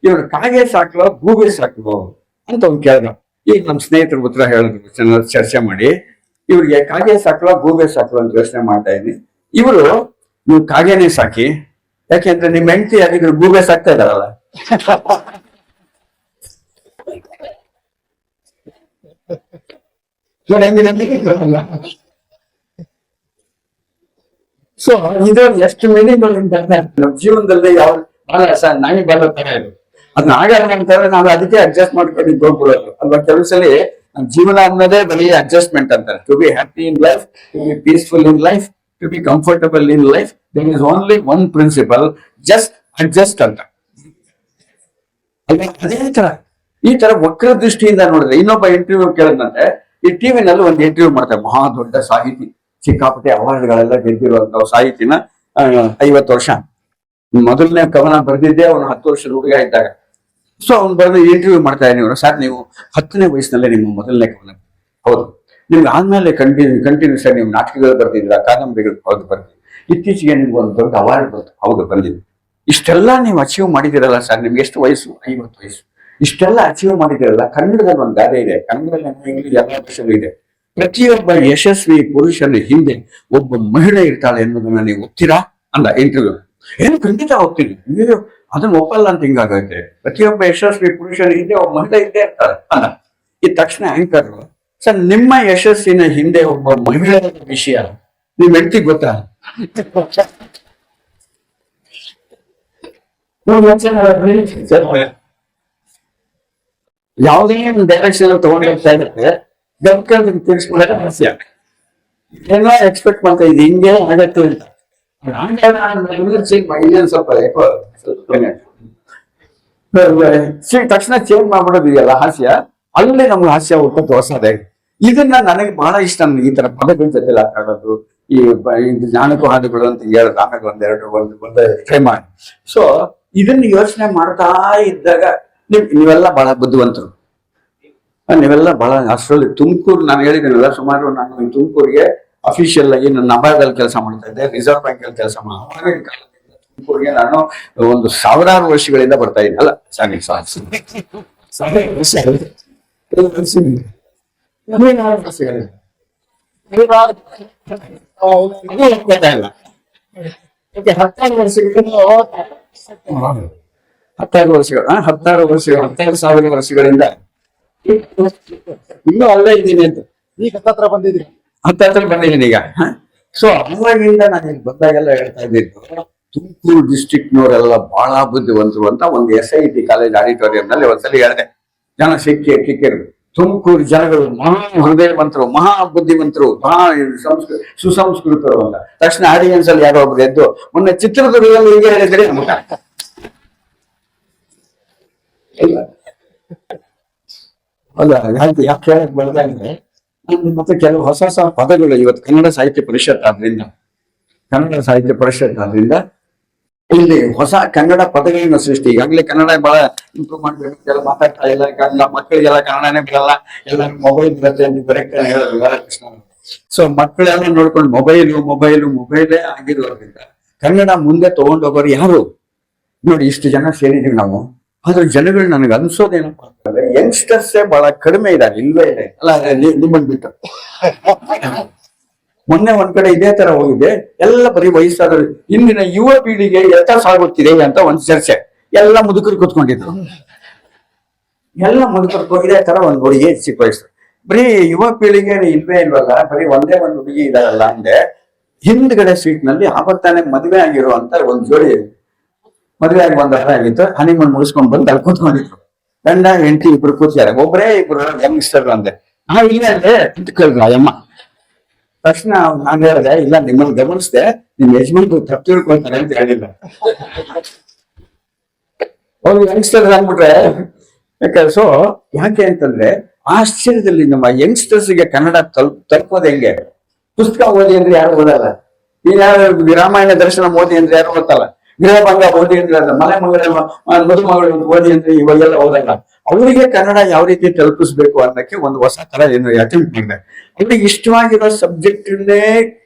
ಇವ್ರು ಕಾಗೆ ಸಾಕುವ ಗೂಬೆ ಸಾಕುವ ಅಂತ ಅವ್ನು ಕೇಳ್ದ. ಈಗ ನಮ್ಮ ಸ್ನೇಹಿತರು ಉತ್ತರ ಹೇಳಿದ್ರು, ಚರ್ಚೆ ಮಾಡಿ ಇವ್ರಿಗೆ ಕಾಗೆ ಸಾಕುವ ಗೂಬೆ ಸಾಕುವ ಅಂತ ಯೋಚನೆ ಮಾಡ್ತಾ ಇದ್ದೀನಿ. ಇವರು, ನೀವು ಕಾಗೆನೇ ಸಾಕಿ, ಯಾಕೆಂದ್ರೆ ನಿಮ್ ಹೆಂಡತಿ ಆಗಿದ್ರು ಗೂಬೆ ಸಾಕ್ತಾ ಇದಾರಲ್ಲ. ಸೊ ಇದು ಎಷ್ಟು ಮೀನಿಂಗ್ ನಮ್ಮ ಜೀವನದಲ್ಲಿ ಯಾವ ನಾಯಿ ಬರೋ ತರ ಇದು, ಅದನ್ನ ಆಗಲ್ಲ ಅಂತಂದ್ರೆ ನಾವು ಅದಕ್ಕೆ ಅಡ್ಜಸ್ಟ್ ಮಾಡ್ಕೊಂಡು ಹೋಗ್ಬಿಡೋದು ಅಲ್ವಾ. ಕೆಲವು ಸಲ ನಮ್ಮ ಜೀವನ ಅನ್ನೋದೇ ಬರೀ ಅಡ್ಜಸ್ಟ್ಮೆಂಟ್ ಅಂತಾರೆ. To be happy in life, to be peaceful in life, to be comfortable in life, there is only one principle, just adjust ಅಂತ. ಅದೇ ತರ ಈ ತರ ವಕ್ರ ದೃಷ್ಟಿಯಿಂದ ನೋಡಿದ್ರೆ, ಇನ್ನೊಬ್ಬ ಇಂಟರ್ವ್ಯೂ ಕೇಳಿದಂತೆ, ಈ ಟಿವಿನಲ್ಲಿ ಒಂದು ಇಂಟರ್ವ್ಯೂ ಮಾಡ್ತಾರೆ, ಮಹಾ ದೊಡ್ಡ ಸಾಹಿತಿ, ಸಿಕ್ಕಾಪಟ್ಟೆ ಅವಾರ್ಡ್ಗಳೆಲ್ಲ ಗೆದ್ದಿರುವಂತ ಸಾಹಿತಿನ, 50 ವರ್ಷ ಮೊದಲನೇ ಕವನ ಬರೆದಿದ್ದೆ ಅವನು 10 ವರ್ಷದ ಹುಡುಗ ಇದ್ದಾಗ. ಸೊ ಅವ್ನು ಬರೆದು ಇಂಟರ್ವ್ಯೂ ಮಾಡ್ತಾ ಇದ್ದೀನಿ, ಸರ್ ನೀವು 10ನೇ ವಯಸ್ಸಿನಲ್ಲೇ ನಿಮ್ಮ ಮೊದಲನೇ ಕವನ, ಹೌದು. ನಿಮ್ಗೆ ಆದ್ಮೇಲೆ ಕಂಟಿನ್ಯೂಸ್ ಆಗಿ ನೀವು ನಾಟಕಗಳು ಬರ್ತಿದ್ರ, ಕಾದಂಬರಿಗಳು ಹೌದು ಬರ್ತೀವಿ, ಇತ್ತೀಚೆಗೆ ನಿಮ್ಗೆ ಒಂದು ದೊಡ್ಡ ಅವಾರ್ಡ್ ಬಂತು, ಹೌದು ಬಂದಿದ್ದು. ಇಷ್ಟೆಲ್ಲ ನೀವು ಅಚೀವ್ ಮಾಡಿದಿರಲ್ಲ ಸರ್, ನಿಮ್ಗೆ ಎಷ್ಟು ವಯಸ್ಸು? 50 ವಯಸ್ಸು. ಇಷ್ಟೆಲ್ಲ ಅಚೀವ್ ಮಾಡಿದಿರಲ್ಲ, ಕನ್ನಡದಲ್ಲಿ ಒಂದು ಗಾದೆ ಇದೆ, ಕನ್ನಡದಲ್ಲಿ ಇಂಗ್ಲಿಷ್ ಎಲ್ಲ ಭಾಷೆಗಳು ಇದೆ, ಪ್ರತಿಯೊಬ್ಬ ಯಶಸ್ವಿ ಪುರುಷನ ಹಿಂದೆ ಒಬ್ಬ ಮಹಿಳೆ ಇರ್ತಾಳೆ ಎನ್ನುವುದನ್ನ ನೀವು ಒಪ್ತೀರಾ ಅಂದ ಇಂಟರ್ವ್ಯೂ. ಏನು ಖಂಡಿತ ಹೋಗ್ತೀನಿ, ನೀವು ಅದನ್ನ ಒಪ್ಪಲ್ಲ ಅಂತ ಹಿಂಗಾಗೈತೆ. ಪ್ರತಿಯೊಬ್ಬ ಯಶಸ್ವಿ ಪುರುಷನ ಹಿಂದೆ ಒಬ್ಬ ಮಹಿಳೆ ಇದ್ದೇ ಇರ್ತಾಳೆ ಅಂದ. ಈ ತಕ್ಷಣ ಆಂಕರ್, ಸರ್ ನಿಮ್ಮ ಯಶಸ್ಸಿನ ಹಿಂದೆ ಒಬ್ಬ ಮಹಿಳೆ ವಿಷಯ ನಿಮ್ ಹೆಂಡತಿ ಗೊತ್ತಾ? ಯಾವುದೇ ಒಂದು ಡೈರೆಕ್ಷನ್ ತಗೊಂಡೋಗ್ತಾ ಇರುತ್ತೆ, ತಿಳಿಸ್ಕೊಂಡ್ರೆ ಸಮಸ್ಯೆ. ಏನೋ ಎಕ್ಸ್ಪೆಕ್ಟ್ ಮಾಡ್ತಾ ಇದ್ದೆ ಹಿಂಗೆ ಆಗತ್ತೆ ಅಂತ, ತಕ್ಷಣ ಚೇಂಜ್ ಮಾಡ್ಬಿಡೋದಿದೆಯಲ್ಲ ಹಾಸ್ಯ, ಅಲ್ಲೇ ನಮ್ಗೆ ಹಾಸ್ಯ ಹುಟ್ಟೋದು ಹೊಸದೇ. ಇದನ್ನ ನನಗೆ ಬಹಳ ಇಷ್ಟ. ನನ್ಗೆ ಈ ತರ ಪದಗಳ ಜೊತೆ ಆಟಾಡೋದು, ಈ ಜ್ಞಾನಕ್ಕೂ ಹಾಡುಗಳು ಅಂತ ಹೇಳೋದು, ಆಮೇಲೆ ಒಂದೆರಡು ಟ್ರೈ ಮಾಡಿ. ಸೊ ಇದನ್ನ ಯೋಚನೆ ಮಾಡ್ತಾ ಇದ್ದಾಗ ನೀವೆಲ್ಲ ಬಹಳ ಬುದ್ಧಿವಂತರು, ನೀವೆಲ್ಲ ಬಹಳ. ಅಷ್ಟರಲ್ಲಿ ತುಮಕೂರು ನಾನು ಹೇಳಿದ್ದೀನಲ್ಲ, ಸುಮಾರು ನಾನು ತುಮಕೂರಿಗೆ ಅಫಿಷಿಯಲ್ ಆಗಿ ನನ್ನ ನಬಾರ್ಡಲ್ಲಿ ಕೆಲಸ ಮಾಡ್ತಾ ಇದ್ದೆ, ರಿಸರ್ವ್ ಬ್ಯಾಂಕ್ ಅಲ್ಲಿ ಕೆಲಸ ಮಾಡಿ ತುಮಕೂರಿಗೆ ನಾನು ಒಂದು 1000 ವರ್ಷಗಳಿಂದ ಬರ್ತಾ ಇದ್ದೆ. ಅಲ್ಲ ಹತ್ತಾರು ಸಾವಿರ ವರ್ಷಗಳಿಂದ ಇನ್ನೂ ಅಲ್ಲೇ ಇದ್ದೀನಿ ಅಂತ. ಈಗ ಹತ್ರ ಬಂದಿದ್ದೀನಿ ಈಗ. ಸೊ ಅವಾಗಿಂದ ನಾನು ಬಂದಾಗೆಲ್ಲ ಹೇಳ್ತಾ ಇದ್ದಿದ್ದು, ತುಮಕೂರು ಡಿಸ್ಟ್ರಿಕ್ಟ್ನವರೆಲ್ಲ ಬಹಳ ಬುದ್ಧಿವಂತರು ಅಂತ ಒಂದು SIT ಕಾಲೇಜ್ ಆಡಿಟೋರಿಯಂ ನಲ್ಲಿ ಒಂದ್ಸಲಿ ಹೇಳಿದೆ. ಜನ ಕಿಕ್ಕಿರು. ತುಮಕೂರು ಜನಗಳು ಮಹಾ ಹೃದಯವಂತರು, ಮಹಾ ಬುದ್ಧಿವಂತರು, ಮಹಾ ಸುಸಂಸ್ಕೃತರು ಅಂತ. ತಕ್ಷಣ ಆಡಿಯನ್ಸ್ ಅಲ್ಲಿ ಯಾರೋ ಒಬ್ರು ಎದ್ದು, ಮೊನ್ನೆ ಚಿತ್ರದುರ್ಗದಲ್ಲಿ ಹೀಗೆ ಹೇಳಿದ್ರಿ ನಮಗ ಅಲ್ಲ ಯಾಕೆ ಹೇಳಕ್ ಬೆಳೆದಂದ್ರೆ ಮತ್ತೆ ಕೆಲವು ಹೊಸ ಹೊಸ ಪದಗಳು ಇವತ್ತು ಕನ್ನಡ ಸಾಹಿತ್ಯ ಪರಿಷತ್ ಆದ್ರಿಂದ ಇಲ್ಲಿ ಹೊಸ ಕನ್ನಡ ಪದಗಳನ್ನ ಸೃಷ್ಟಿ. ಈಗಾಗಲೇ ಕನ್ನಡ ಬಹಳ ಇಂಪ್ರೂವ್ ಮಾಡ್ಬೇಕು, ಎಲ್ಲ ಮಾತಾಡ್ತಾ ಇಲ್ಲ. ಮಕ್ಕಳಿಗೆಲ್ಲ ಕನ್ನಡನೇ ಬರಲ್ಲ, ಎಲ್ಲರೂ ಮೊಬೈಲ್ ಬರುತ್ತೆ ಅಂತ ಕರೆಕ್ಟ್ ಹೇಳಿದ್ರು ಬಾಲಕೃಷ್ಣ. ಸೊ ಮಕ್ಕಳೆಲ್ಲ ನೋಡ್ಕೊಂಡು ಮೊಬೈಲೇ ಆಗಿರೋದ್ರಿಂದ ಕನ್ನಡ ಮುಂದೆ ತಗೊಂಡೋಗೋರು ಯಾರು ನೋಡಿ. ಇಷ್ಟು ಜನ ಸೇರಿದೀವಿ ನಾವು, ಆದ್ರೆ ಜನಗಳು ನನಗೆ ಅನ್ಸೋದೇನಪ್ಪ ಅಂತಂದ್ರೆ ಯಂಗ್ಸ್ಟರ್ಸೇ ಬಹಳ ಕಡಿಮೆ ಇದ್ದಾರೆ, ಇಲ್ವೇ ಇದೆ ಅಲ್ಲ ನಿಮ್ಮನ್ ಬಿಟ್ಟು. ಮೊನ್ನೆ ಒಂದ್ ಕಡೆ ಇದೇ ತರ ಹೋಗಿದೆ, ಎಲ್ಲ ಬರೀ ವಯಸ್ಸಾದ್ರು. ಇಂದಿನ ಯುವ ಪೀಳಿಗೆ ಎತ್ತ ಸಾಗುತ್ತಿದೆ ಅಂತ ಒಂದ್ ಚರ್ಚೆ. ಎಲ್ಲ ಮುದುಕರು ಕೂತ್ಕೊಂಡಿದ್ರು, ಇದೇ ತರ ಒಂದ್ ಹುಡುಗಿ ಚಿಕ್ಕ ವಯಸ್ಸು. ಬರೀ ಯುವ ಪೀಳಿಗೆ ಇಲ್ವೇ ಇಲ್ವಲ್ಲ, ಬರೀ ಒಂದೇ ಒಂದು ಹುಡುಗಿ ಇದಾರಲ್ಲ ಅಂದ್ರೆ ಹಿಂದ್ಗಡೆ ಸೀಟ್ ನಲ್ಲಿ ಆವತ್ತಾನೆ ಮದುವೆ ಆಗಿರುವಂತ ಒಂದ್ ಜೋಡಿ ಮದುವೆ ಆಗಿ ಆಗಿತ್ತು. ಹನಿಮೂನ್ ಮುಗಿಸ್ಕೊಂಡ್ ಬಂದು ಅಲ್ಲಿ ಕೂತ್ಕೊಂಡಿದ್ರು. ಗಂಡ ಹೆಂಡತಿ ಇಬ್ರು ಕೂತಿದ್ದಾರೆ, ಒಬ್ಬರೇ ಇಬ್ರು ಯಂಗ್ಸ್ಟರ್ ಅಂದೆ. ಇಲ್ಲ ಅಂದ್ರೆ ಅಂತ ಕೇಳಿದ್ರು ಅಮ್ಮ. ತಕ್ಷಣ ನಾನು ಹೇಳಿದೆ, ಇಲ್ಲ ನಿಮ್ಮನ್ನು ಗಮನಿಸ್ದೆ, ನಿಮ್ ಯಜಮಾನ್ರು ತಪ್ಪು ತಿಳ್ಕೊಳ್ತಾರೆ ಅಂತ ಹೇಳಿಲ್ಲ. ಅವ್ರು ಯಂಗ್ಸ್ಟರ್ ಅಂದ್ಬಿಟ್ರೆ ಯಾಕಂದ್ರೆ ಸೊ ಯಾಕೆ ಅಂತಂದ್ರೆ ಆಶ್ಚರ್ಯದಲ್ಲಿ ನಮ್ಮ ಯಂಗ್ಸ್ಟರ್ಸ್ಗೆ ಕನ್ನಡ ತಲುಪೋದು ಹೆಂಗೆ. ಪುಸ್ತಕ ಓದಿ ಅಂದ್ರೆ ಯಾರು ಓದಲ್ಲ. ಈಗ ರಾಮಾಯಣ ದರ್ಶನ ಓದಿ ಅಂದ್ರೆ ಯಾರು ಓದಲ್ಲ. ಗೃಹಭಂಗ ಓದಿ ಅಂದ್ರೆ ಮದುಮಗಳು ಓದಿ ಅಂದ್ರೆ ಇವಾಗೆಲ್ಲ ಓದಲ್ಲ. ಅವರಿಗೆ ಕನ್ನಡ ಯಾವ ರೀತಿ ತಲುಪಿಸ್ಬೇಕು ಅನ್ನಕ್ಕೆ ಒಂದು ಹೊಸ ತರ ಏನು ಅಟೆಂಪ್ಟ್ ಮಾಡಿದೆ. ಅವ್ರಿಗೆ ಇಷ್ಟವಾಗಿರೋ ಸಬ್ಜೆಕ್ಟ್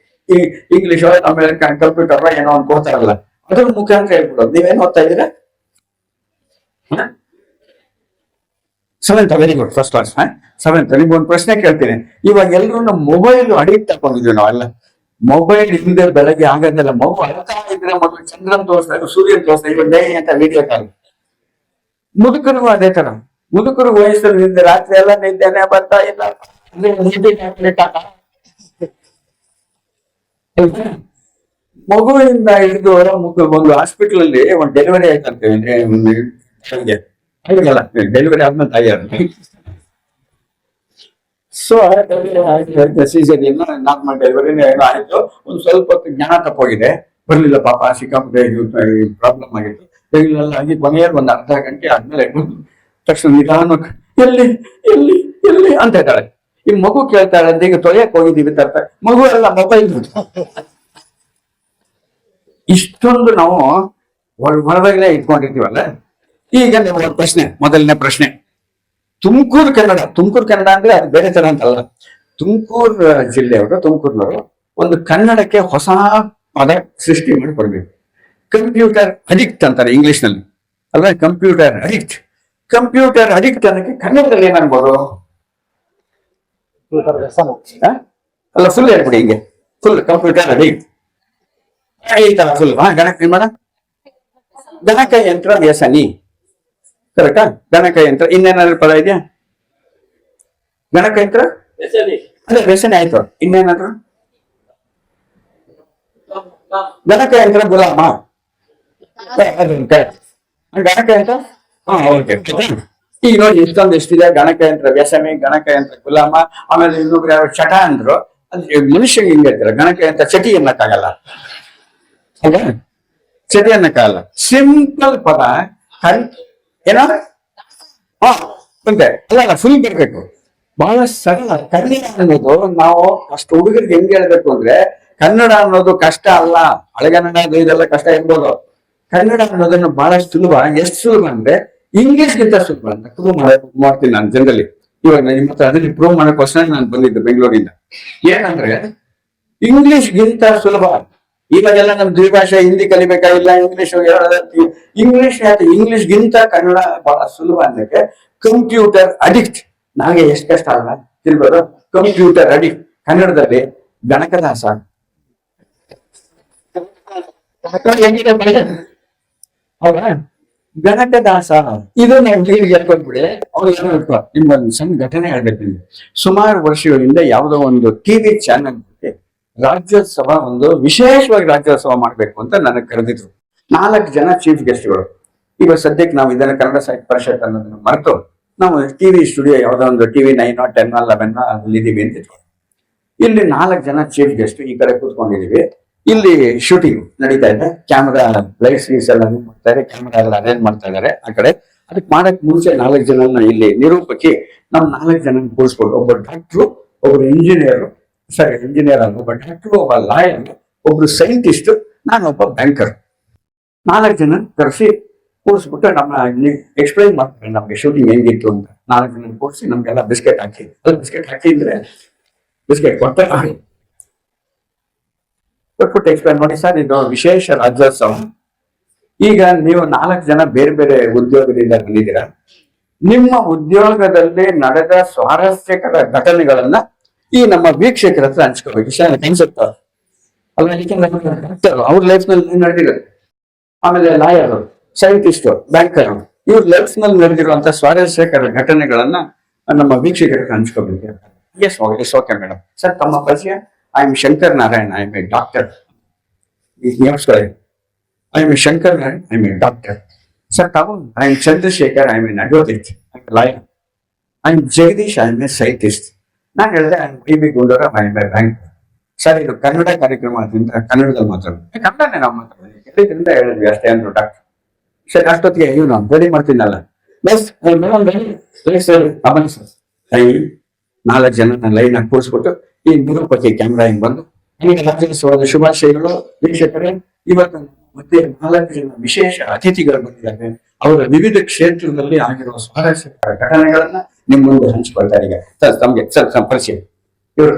ಇಂಗ್ಲಿಷ್ ಆಮೇಲೆ ಕಂಪ್ಯೂಟರ್ ಏನೋ ಅನ್ಕೋತಾರಲ್ಲ, ಅದ್ರ ಮುಖಾಂತರ ಹೇಳ್ಬಿಡೋದು. ನೀವೇನ್ ಓದ್ತಾ ಇದ್ದೀರಾ? Seventh, very good, first class. Seventh. ನಿಮ್ಗೊಂದು ಪ್ರಶ್ನೆ ಕೇಳ್ತೀನಿ. ಇವಾಗ ಎಲ್ರು ನಮ್ಮ ಮೊಬೈಲ್ ಅಡಿಕ್ಟ್ ಹಾಕೊಂಡಿದ್ವಿ ನಾವೆಲ್ಲ. ಮೊಬೈಲ್ ಹಿಂದೆ ಬೆಳಗ್ಗೆ ಆಗೋದಿಲ್ಲ. ಮಗು ಅಳ್ತಾ ಇದ್ರೆ ಮೊದಲು ಚಂದ್ರನ್ ತೋರಿಸ್ತಾರೆ, ಸೂರ್ಯನ್ ತೋರಿಸ್ತಾರೆ, ಇವಾಗ ಡೇ ಅಂತ ವಿಡಿಯೋ ಕಾಲ್. ಮುದುಕರಿಗೂ ಅದೇ ತರ. ಮುದುಕರು ವಯಸ್ಸಲ್ಲಿ ನಿಂದೆ ರಾತ್ರಿ ಎಲ್ಲ ನಿದ್ದೆನೆ ಬರ್ತಾ ಇಲ್ಲ. ಮಗುವಿಂದ ಹಿಡಿದು ಒಂದು ಹಾಸ್ಪಿಟಲ್ ಅಲ್ಲಿ ಒಂದು ಡೆಲಿವರಿ ಆಯ್ತಂತೆ. ಡೆಲಿವರಿ ಆದ್ಮೇಲೆ ತಾಯಿಯಾರ. ಸೊ ಸೀಸರಿಯನ್ನ ನಾರ್ಮಲ್ ಡೆಲಿವರಿನ ಏನೋ ಆಯ್ತು. ಒಂದು ಸ್ವಲ್ಪ ಹೊತ್ತು ಜ್ಞಾನ ತಪ್ಪೋಗಿದೆ, ಬರ್ಲಿಲ್ಲ ಪಾಪ, ಸಿಕ್ಕಾಪಟ್ಟೆ ಪ್ರಾಬ್ಲಮ್ ಆಗಿತ್ತು. ಡೆಲಿವರಿ ಆಗಿ ಕೊನೆಯಲ್ಲಿ ಒಂದು ಅರ್ಧ ಗಂಟೆ ಆದ್ಮೇಲೆ ತಕ್ಷಣ ನಿಧಾನಕ್ಕೆ ಎಲ್ಲಿ ಎಲ್ಲಿ ಎಲ್ಲಿ ಅಂತ ಹೇಳ್ತಾಳೆ. ಈ ಮಗು ಕೇಳ್ತಾಳೆ ಅಂತ, ಈಗ ತೊಳೆಯಕ್ ಹೋಗಿದ್ದೀವಿ ತರ್ತ, ಮಗು ಎಲ್ಲ ಮೊಬೈಲ್. ಇಷ್ಟೊಂದು ನಾವು ಹೊರದಾಗಲೇ ಇಟ್ಕೊಂಡಿರ್ತೀವಲ್ಲ. ಈಗ ಒಂದು ಪ್ರಶ್ನೆ, ಮೊದಲನೇ ಪ್ರಶ್ನೆ, ತುಮಕೂರು ಕನ್ನಡ ಅಂದ್ರೆ ಅದು ಬೇರೆ ತರ ಅಂತಲ್ಲ. ತುಮಕೂರು ಜಿಲ್ಲೆಯವರು, ತುಮಕೂರಿನವರು ಒಂದು ಕನ್ನಡಕ್ಕೆ ಹೊಸ ಪದ ಸೃಷ್ಟಿ ಮಾಡಿ ಕೊಡ್ಬೇಕು. ಕಂಪ್ಯೂಟರ್ ಅಡಿಕ್ಟ್ ಅಂತಾರೆ ಇಂಗ್ಲಿಷ್ ನಲ್ಲಿ ಅಲ್ಲ, ಕಂಪ್ಯೂಟರ್ ಅಡಿಕ್ಟ್ ಅನ್ನಕ್ಕೆ ಕನ್ನಡದಲ್ಲಿ ಏನನ್ಬೋದು? ಅಲ್ಲ, ಫುಲ್ ಹೇಳ್ಬಿಡಿ ಹಿಂಗೆ, ಫುಲ್ ಕಂಪ್ಯೂಟರ್ ಅಡಿಕ್ಟ್ ಈ ತರ ಫುಲ್. ಗಣಕಯಂತ್ರ ವ್ಯಸನಿ, ಕರೆಕ್ಟಾ? ಗಣಕಯಂತ್ರ. ಇನ್ನೇನಾದ್ರೂ ಪದ ಇದೆಯಾ? ಗಣಕಯಂತ್ರ ಅದೇ ವ್ಯಸನಿ ಆಯ್ತು. ಇನ್ನೇನಾದ್ರು? ಗಣಕಯಂತ್ರ ಗುಲಾಮ. ಗಣಕಯಂತ್ರ ಈಗ ನೋಡಿ ಇಷ್ಟೊಂದು ಎಷ್ಟಿದೆ. ಗಣಕಯಂತ್ರ ವ್ಯಸನಿ, ಗಣಕಯಂತ್ರ ಗುಲಾಮ, ಆಮೇಲೆ ಇನ್ನೊಬ್ರು ಯಾರು ಚಟ ಅಂದ್ರು. ಮನುಷ್ಯ ಹಿಂಗ್ ಹೇಳ್ತಾರೆ, ಗಣಕಯಂತ್ರ ಚಟಿ ಅನ್ನಕ್ಕಾಗಲ್ಲ, ಚಟಿ ಅನ್ನಕ್ಕಾಗಲ್ಲ. ಸಿಂಪಲ್ ಪದ ಏನೋ ಮುಂದೆ ಅಲ್ಲ, ಫುಲ್ ಬರ್ಬೇಕು, ಬಹಳ ಸರಳ. ಕನ್ನಡ ಅನ್ನೋದು ನಾವು ಅಷ್ಟು ಹುಡುಗರಿಗೆ ಹೆಂಗ್ ಹೇಳ್ಬೇಕು ಅಂದ್ರೆ, ಕನ್ನಡ ಅನ್ನೋದು ಕಷ್ಟ ಅಲ್ಲ. ಹಳೆಗನ್ನಡ ಇದೆಲ್ಲ ಕಷ್ಟ ಇರ್ಬೋದು. ಕನ್ನಡ ಅನ್ನೋದನ್ನು ಬಹಳಷ್ಟು ಸುಲಭ. ಎಷ್ಟು ಸುಲಭ ಅಂದ್ರೆ ಇಂಗ್ಲಿಷ್ಗಿಂತ ಸುಲಭ ಅಂತ ಪ್ರೂವ್ ಮಾಡ್ತೀನಿ ನಾನು ಜನರಲಿ. ಇವಾಗ ನಿಮ್ಮ ಹತ್ರ ಅದನ್ನ ಪ್ರೂವ್ ಮಾಡೋಕ್ಕೋಸ್ಕರ ನಾನು ಬಂದಿದ್ದೆ ಬೆಂಗಳೂರಿಂದ. ಏನಂದ್ರೆ ಇಂಗ್ಲಿಷ್ಗಿಂತ ಸುಲಭ. ಇವಾಗೆಲ್ಲ ನಮ್ ದ್ವಿಭಾಷೆ ಹಿಂದಿ ಕಲಿಬೇಕಾಗಿಲ್ಲ, ಇಂಗ್ಲಿಷ್ ಇಂಗ್ಲಿಷ್ಗಿಂತ ಕನ್ನಡ ಬಹಳ ಸುಲಭ ಅನ್ನಕ್ಕೆ ಕಂಪ್ಯೂಟರ್ ಅಡಿಕ್ಟ್. ನನಗೆ ಎಷ್ಟು ಕಷ್ಟ ಅಲ್ಲ ತಿಳ್ಬೋದು. ಕಂಪ್ಯೂಟರ್ ಅಡಿಕ್ಟ್ ಕನ್ನಡದಲ್ಲಿ ಗಣಕದಾಸ. ಹೌದಾ? ಗಣಕದಾಸ ಇದು ನಾವು ಹೇಳ್ಕೊಂಡ್ಬಿಡಿ. ಅವ್ರು ನಿಮ್ಗೊಂದು ಸಣ್ಣ ಘಟನೆ ಹೇಳ್ಬೇಕು ನಿಮ್ಗೆ. ಸುಮಾರು ವರ್ಷಗಳಿಂದ ಯಾವುದೋ ಒಂದು ಟಿವಿ ಚಾನೆಲ್ ರಾಜ್ಯೋತ್ಸವ, ಒಂದು ವಿಶೇಷವಾಗಿ ರಾಜ್ಯೋತ್ಸವ ಮಾಡ್ಬೇಕು ಅಂತ ನನಗೆ ಕರೆದಿದ್ರು. 4 ಜನ ಚೀಫ್ ಗೆಸ್ಟ್ಗಳು. ಈಗ ಸದ್ಯಕ್ಕೆ ನಾವು ಇದನ್ನ ಕನ್ನಡ ಸಾಹಿತ್ಯ ಪರಿಷತ್ ಅನ್ನೋದನ್ನ ಮರೆತು ನಾವು ಟಿವಿ ಸ್ಟುಡಿಯೋ ಯಾವ್ದೋ ಒಂದು ಟಿವಿ 9 10 11 ಅಲ್ಲಿ ಇದೀವಿ ಅಂತ ಇಟ್ಕೊಳ್ಳಿ. ಇಲ್ಲಿ 4 ಜನ ಚೀಫ್ ಗೆಸ್ಟ್ ಈ ಕಡೆ ಕೂತ್ಕೊಂಡಿದೀವಿ. ಇಲ್ಲಿ ಶೂಟಿಂಗ್ ನಡೀತಾ ಇದೆ, ಕ್ಯಾಮ್ರಾ ಲೈಟ್ಸ್ ಗೀಸ್ ಎಲ್ಲ ಮಾಡ್ತಾ ಇದ್ದಾರೆ, ಕ್ಯಾಮ್ರಾ ಎಲ್ಲ ಅರೇಂಜ್ ಮಾಡ್ತಾ ಇದ್ದಾರೆ ಆ ಕಡೆ. ಅದಕ್ಕೆ ಮಾಡಕ್ ಮುಂಚೆ 4 ಜನ ಇಲ್ಲಿ ನಿರೂಪಕಿ ನಾವು 4 ಜನ ಕೂರಿಸ್ಬೋದು. ಒಬ್ಬ ಡಾಕ್ಟ್ರು, ಒಬ್ರು ಇಂಜಿನಿಯರ್ ಅಲ್ಲ, ಒಬ್ಬ ಡಾಕ್ಟ್ರು, ಒಬ್ಬ ಲಾಯರ್, ಒಬ್ರು ಸೈಂಟಿಸ್ಟ್, ನಾನೊಬ್ಬ ಬ್ಯಾಂಕರ್. 4 ಜನ ಕರೆಸಿ ಕೂರಿಸ್ಬಿಟ್ಟು ನಮ್ಮ ಎಕ್ಸ್ಪ್ಲೈನ್ ಮಾಡ್ತಾರೆ ನಮ್ಗೆ ಶೂಟಿಂಗ್ ಹೆಂಗಿತ್ತು ಅಂತ. 4 ಜನ ಕೂರಿಸಿ ನಮ್ಗೆಲ್ಲ ಬಿಸ್ಕೆಟ್ ಹಾಕಿ, ಬಿಸ್ಕೆಟ್ ಹಾಕಿದ್ರೆ ಬಿಸ್ಕೆಟ್ ಕೊಟ್ಬಿಟ್ಟು ಎಕ್ಸ್ಪ್ಲೈನ್ ಮಾಡಿ, ಸರ್ ಇದು ವಿಶೇಷ ರಾಜ್ಯೋತ್ಸವ. ಈಗ ನೀವು 4 ಜನ ಬೇರೆ ಬೇರೆ ಉದ್ಯೋಗದಿಂದ ಬಂದಿದ್ದೀರಾ. ನಿಮ್ಮ ಉದ್ಯೋಗದಲ್ಲಿ ನಡೆದ ಸ್ವಾರಸ್ಯಕರ ಘಟನೆಗಳನ್ನ ಈ ನಮ್ಮ ವೀಕ್ಷಕರ ಹತ್ರ ಹಂಚ್ಕೋಬೇಕು. ಅನ್ಸುತ್ತ ಅಲ್ಲ, ಅವ್ರ ಲೈಫ್ ನಲ್ಲಿ ನಡೆದಿರುತ್ತೆ. ಆಮೇಲೆ ಲಾಯರ್, ಸೈಂಟಿಸ್ಟ್, ಬ್ಯಾಂಕರ್, ಇವ್ರ ಲೈಫ್ ನಲ್ಲಿ ನಡೆದಿರುವಂತ ಸ್ವಾರಸ್ಯಕರ ಘಟನೆಗಳನ್ನ ನಮ್ಮ ವೀಕ್ಷಕರಿಗೆ ಹಂಚ್ಕೋಬೇಕು. Yes okay madam. ಸರ್ ತಮ್ಮ ಪರಿಚಯ? I am Shankar Narayan, I am a doctor. I am a Shankar Narayan, I am a doctor. Sir ತಾವು? I am Chandrashekar, I am an advocate, I am lawyer. I am Jagadish, I am a scientist. ನಾನು ಹೇಳಿದೆ I am V Gundurao, I am a banker. Sir ಇದು ಕನ್ನಡ ಕಾರ್ಯಕ್ರಮ ಆದ್ರಿಂದ ಕನ್ನಡದಲ್ಲಿ ಮಾತಾಡೋದು. ಕನ್ನಡನೇ ನಾವು ಮಾತಾಡೋದು, ಹೇಳಿದ್ರಿಂದ ಹೇಳಿದ್ವಿ ಅಷ್ಟೇ ಅಂದ್ರು ಡಾಕ್ಟರ್. ಸರ್ ಅಷ್ಟೊತ್ತಿಗೆ ಇವನು ರೆಡಿ ಮಾಡ್ತೀನಲ್ಲ, ಬಸ್ ಐ 4 ಜನ ಲೈನ್ ಆಗಿ ಕೂರಿಸ್ಬಿಟ್ಟು ಈ ನಿರೂಪಕಿ ಕ್ಯಾಮ್ರಾ ಹಿಂಗ್ ಬಂದು ರಾಜ್ಯೋತ್ಸವದ ಶುಭಾಶಯಗಳು ವೀಕ್ಷಕರೇ. ಇವತ್ತು ಮತ್ತೆ 4 ಜನ ವಿಶೇಷ ಅತಿಥಿಗಳು ಬಂದಿದ್ದಾರೆ. ಅವರ ವಿವಿಧ ಕ್ಷೇತ್ರದಲ್ಲಿ ಆಗಿರುವ ಸ್ವಾರಸ್ಯಕರ ಘಟನೆಗಳನ್ನ ನಿಮ್ಮ ಮುಂದೆ ಹಂಚಿಕೊಳ್ತಾರೆ. ಈಗ ಸರ್ ತಮ್ಗೆ ಸರ್ ಪರಿಚಯ. ಇವರು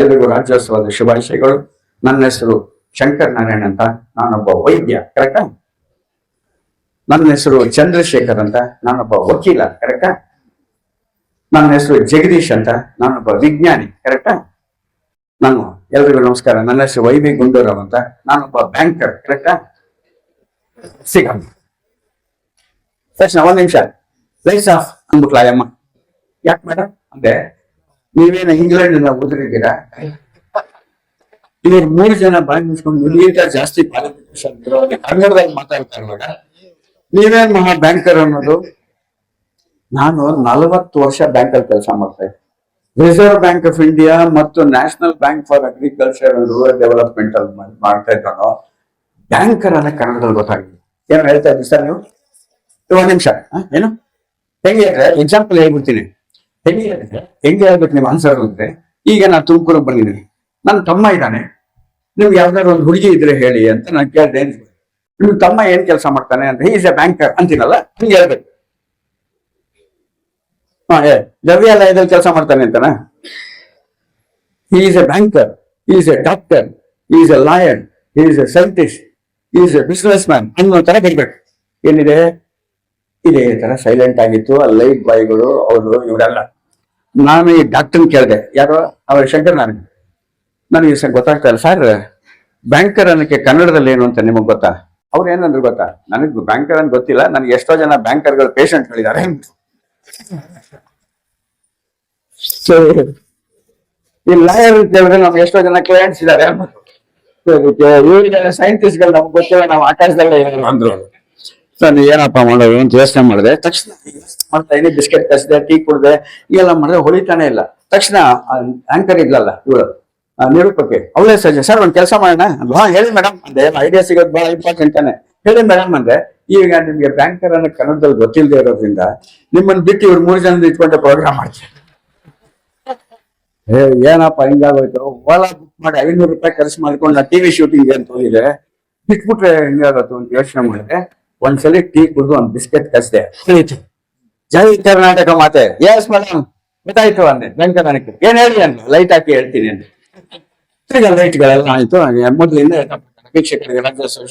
ಎಲ್ರಿಗೂ ರಾಜ್ಯೋತ್ಸವದ ಶುಭಾಶಯಗಳು. ನನ್ನ ಹೆಸರು ಶಂಕರ್ ನಾರಾಯಣ್ ಅಂತ, ನಾನೊಬ್ಬ ವೈದ್ಯ, ಕರೆಕ್ಟಾ? ನನ್ನ ಹೆಸರು ಚಂದ್ರಶೇಖರ್ ಅಂತ, ನಾನೊಬ್ಬ ವಕೀಲ, ಕರೆಕ್ಟಾ? ನನ್ನ ಹೆಸರು ಜಗದೀಶ್ ಅಂತ, ನಾನೊಬ್ಬ ವಿಜ್ಞಾನಿ, ಕರೆಕ್ಟಾ? ನಾನು ಎಲ್ರಿಗೂ ನಮಸ್ಕಾರ. ನನ್ನ ಹೆಸರು ವೈ ವಿ ಗುಂಡೂರಾವ್ ಅಂತ, ನಾನೊಬ್ಬ ಬ್ಯಾಂಕರ್, ಕರೆಕ್ಟಾ? ಸಿಗ ತಕ್ಷಣ 1 ನಿಮಿಷ ಲೈಟ್ಸ್ ಆಫ್ ಅಂದ್ಬಿಟ್ಲ ಅಯ್ಯಮ್ಮ. ಯಾಕೆ ಮೇಡಮ್ ಅಂದ್ರೆ, ನೀವೇನು ಇಂಗ್ಲೆಂಡ್ ಓದಿದ್ದೀರಾ? ಇವ್ರು 3 ಜನ ಬಾಯಿ ಮುಚ್ಕೊಂಡು ನೀಟಾಗಿ ಜಾಸ್ತಿ ಕನ್ನಡದಲ್ಲಿ ಮಾತಾಡ್ತಾ ಇರುವಾಗ ನೀವೇನ್ ಮಹಾ ಬ್ಯಾಂಕರ್ ಅನ್ನೋದು? ನಾನು 40 ವರ್ಷ ಬ್ಯಾಂಕಲ್ಲಿ ಕೆಲಸ ಮಾಡ್ತಾ ಇದ್ದೆ. ರಿಸರ್ವ್ ಬ್ಯಾಂಕ್ ಆಫ್ ಇಂಡಿಯಾ ಮತ್ತು national bank for agriculture and rural development ಅಲ್ಲಿ ಮಾಡ್ತಾ ಇದ್ದಾನೋ. ಬ್ಯಾಂಕರ್ ಅನ್ನೋ ಕನ್ನಡದಲ್ಲಿ ಗೊತ್ತಾಗಿದೆ. ಏನು ಹೇಳ್ತಾ ಇದ್ದೀವಿ ಸರ್ ನೀವು? 1 ನಿಮಿಷ. ಏನು ಹೆಂಗೆ ಎಕ್ಸಾಂಪಲ್ ಹೇಳ್ಬಿಡ್ತೀನಿ. ಹೆಂಗೆ ಹೇಳ್ಬೇಕು ನೀವು ಆನ್ಸರ್ ಅಂದ್ರೆ, ಈಗ ನಾನು ತುಮಕೂರಿಗೆ ಬಂದಿದ್ದೀನಿ, ನನ್ನ ತಮ್ಮ ಇದ್ದಾನೆ, ನಿಮ್ಗೆ ಯಾವ್ದಾದ್ರು ಒಂದು ಹುಡುಗಿ ಇದ್ರೆ ಹೇಳಿ ಅಂತ ನಾನು ಕೇಳಿದೆ. ನಿಮ್ ತಮ್ಮ ಏನ್ ಕೆಲಸ ಮಾಡ್ತಾನೆ ಅಂತ, ಈಸ್ ಎ ಬ್ಯಾಂಕರ್ ಅಂತೀನಲ್ಲ, ಹಿಂಗೆ ಹೇಳ್ಬೇಕು. ದ್ರವ್ಯಾಲಯದಲ್ಲಿ ಕೆಲಸ ಮಾಡ್ತಾನೆ ಅಂತಾನ? Is A banker, is A doctor, is A lawyer, is A scientist, is A business man ಅನ್ನೋ ತರ ಬರ್ಬೇಕು. ಏನಿದೆ ಇದೇ ತರ ಸೈಲೆಂಟ್ ಆಗಿತ್ತು. ಆ ಲೈಟ್ ಬಾಯ್ಗಳು ಅವರು ಇವರೆಲ್ಲ. ನಾನು ಈ ಡಾಕ್ಟರ್ನ ಕೇಳಿದೆ, ಯಾರೋ ಅವ್ರ ಶಂಕರ್ ನಾರಾಯಣ್. ನನಗೆ ಗೊತ್ತಾಗ್ತಾ ಇಲ್ಲ ಸರ್, ಬ್ಯಾಂಕರ್ ಅನ್ನಕ್ಕೆ ಕನ್ನಡದಲ್ಲಿ ಏನು ಅಂತ ನಿಮಗ್ ಗೊತ್ತಾ? ಅವ್ರು ಏನಂದ್ರು ಗೊತ್ತಾ? ನನಗ್ ಬ್ಯಾಂಕರ್ ಅಂತ ಗೊತ್ತಿಲ್ಲ, ನನಗೆ ಎಷ್ಟೋ ಜನ ಬ್ಯಾಂಕರ್ಗಳು ಪೇಷಂಟ್ಗಳಿದ್ದಾರೆ. ಈ ಲಾಯರ್ ಅಂತ ಹೇಳಿದ್ರೆ ನಮ್ಗೆ ಎಷ್ಟೋ ಜನ ಕ್ಲೈಂಟ್ಸ್ ಇದ್ದಾರೆ. ಇವರಿಗೆ ಸೈಂಟಿಸ್ಟ್ ಗಳು ನಮ್ಗೆ ಗೊತ್ತಿಲ್ಲ, ನಾವು ಆಕಾಶದಲ್ಲೇ ಏನಾದ್ರು ಅಂದ್ರು. ಸರ್ ಏನಪ್ಪಾ ಮಾಡೋದು ಅಂತ ಯೋಚನೆ ಮಾಡಿದೆ. ತಕ್ಷಣ ಮಾಡ್ತಾ ಇದೀನಿ, ಬಿಸ್ಕೆಟ್ ಕಸಿದೆ, ಟೀ ಕುಡ್ದೆ, ಈಗೆಲ್ಲ ಮಾಡಿದ್ರೆ ಹೊಳಿತಾನೆ ಇಲ್ಲ. ತಕ್ಷಣ ಆಂಕರ್ ಇದ್ಲಲ್ಲ ಇವಳು ನಿರೂಪಕ್ಕೆ, ಅವಳೇ ಸರ್ ಒಂದ್ ಕೆಲಸ ಮಾಡೋಣ. ಹೇಳಿ ಮೇಡಮ್ ಅಂದೆ, ಐಡಿಯಾ ಸಿಗೋದು ಬಹಳ ಇಂಪಾರ್ಟೆಂಟ್ ತಾನೆ. ಹೇಳಿ ಮೇಡಮ್ ಅಂದೆ, ಈಗ ನಿಮ್ಗೆ ಬ್ಯಾಂಕರ್ ಅನ್ನೋ ಕನ್ನಡದಲ್ಲಿ ಗೊತ್ತಿಲ್ಲದೆ ಇರೋದ್ರಿಂದ ನಿಮ್ಮನ್ನ ಬಿಟ್ಟು ಇವ್ರು 3 ಜನ ಇಟ್ಕೊಂಡೆ ಪ್ರೋಗ್ರಾಮ್ ಮಾಡ್ತಾರೆ. ಏನಪ್ಪ ಹಿಂಗಾಗೋಯ್ತು, ಓಲಾ ಬುಕ್ ಮಾಡಿ 500 ರೂಪಾಯಿ ಖರ್ಚು ಮಾಡ್ಕೊಂಡು ನಾ ಟಿವಿ ಶೂಟಿಂಗ್ ಅಂತ ಹೋಗಿದ್ರೆ ಬಿಟ್ಬಿಟ್ರೆ ಹಿಂಗಾಗತ್ತು ಅಂತ ಯೋಚನೆ ಮಾಡಿದೆ. ಒಂದ್ಸಲಿ ಟೀ ಕುಡಿದು ಒಂದ್ ಬಿಸ್ಕೆಟ್ ಕಸಿದೆ. ಜೈ ಕರ್ನಾಟಕ ಮಾತೆ. ಎಸ್ ಮೇಡಮ್ ಗೊತ್ತಾಯ್ತು ಅಂದೆ. ಬ್ಯಾಂಕರ್ ನನಗೆ ಏನ್ ಹೇಳಿ ಅಂದ್ರು, ಲೈಟ್ ಹಾಕಿ ಹೇಳ್ತೀನಿ ಅಂದೆ. ಲೈಟ್ಗಳೆಲ್ಲ ಆಯ್ತು. ಮೊದಲಿಂದ ವೀಕ್ಷಕರಿಗೆ ರಾಜ್ಯೋತ್ಸವ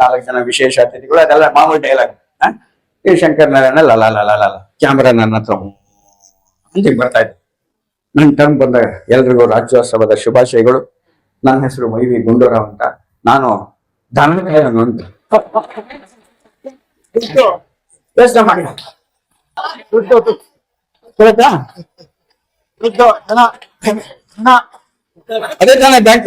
4 ಜನ ವಿಶೇಷ ಅತಿಥಿಗಳು, ಅದೆಲ್ಲ ಮಾಮೂಲಿ ಡೈಲಾಗ್. ಈ ಶಂಕರ್ ನಾರಾಯಣ ಲಲ ಕ್ಯಾಮ್ರಾ ನನ್ನ ಹತ್ರ ಅಂತ ಬರ್ತಾ ಇದ್ದೆ. ನನ್ ಟರ್ನ್ ಬಂದಾಗ ಎಲ್ರಿಗೂ ರಾಜ್ಯೋತ್ಸವದ ಶುಭಾಶಯಗಳು. ನನ್ನ ಹೆಸರು ವೈ ವಿ ಗುಂಡೂರಾವ್ ಅಂತ, ನಾನು ಧನಗಾಯನು ಅಂತ. ಅದೇ ತಾನೇ ಬ್ಯಾಂಕ್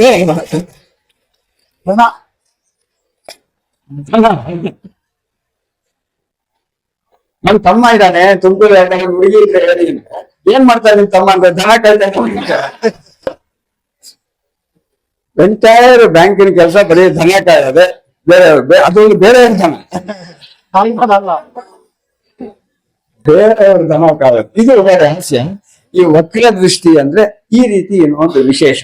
ನನ್ ತಮ್ಮ ಇದ್ದಾನೆ ತುಮಕೂರು ಹುಡುಗಿ ಇದ್ರೆ ಹೇಳಿ ಏನ್ ಮಾಡ್ತಾರೆ ನಿಮ್ ತಮ್ಮ ಅಂದ್ರೆ ದನ ಕಾಯ್ತಾ ಎಂಟೈರ್ ಬ್ಯಾಂಕಿನ ಕೆಲಸ ಬರೀ ದನ ಕಾಯೋದೆ ಬೇರೆ ಅದೊಂದು ಬೇರೆ ದನ ಬೇರೆಯವ್ರ ದನ ಕಾಯೋದು ಇದು ಬೇರೆ ಹಾಸ್ಯ. ಈ ವಕ್ರ ದೃಷ್ಟಿ ಅಂದ್ರೆ ಈ ರೀತಿ ಏನೋ ಒಂದು ವಿಶೇಷ.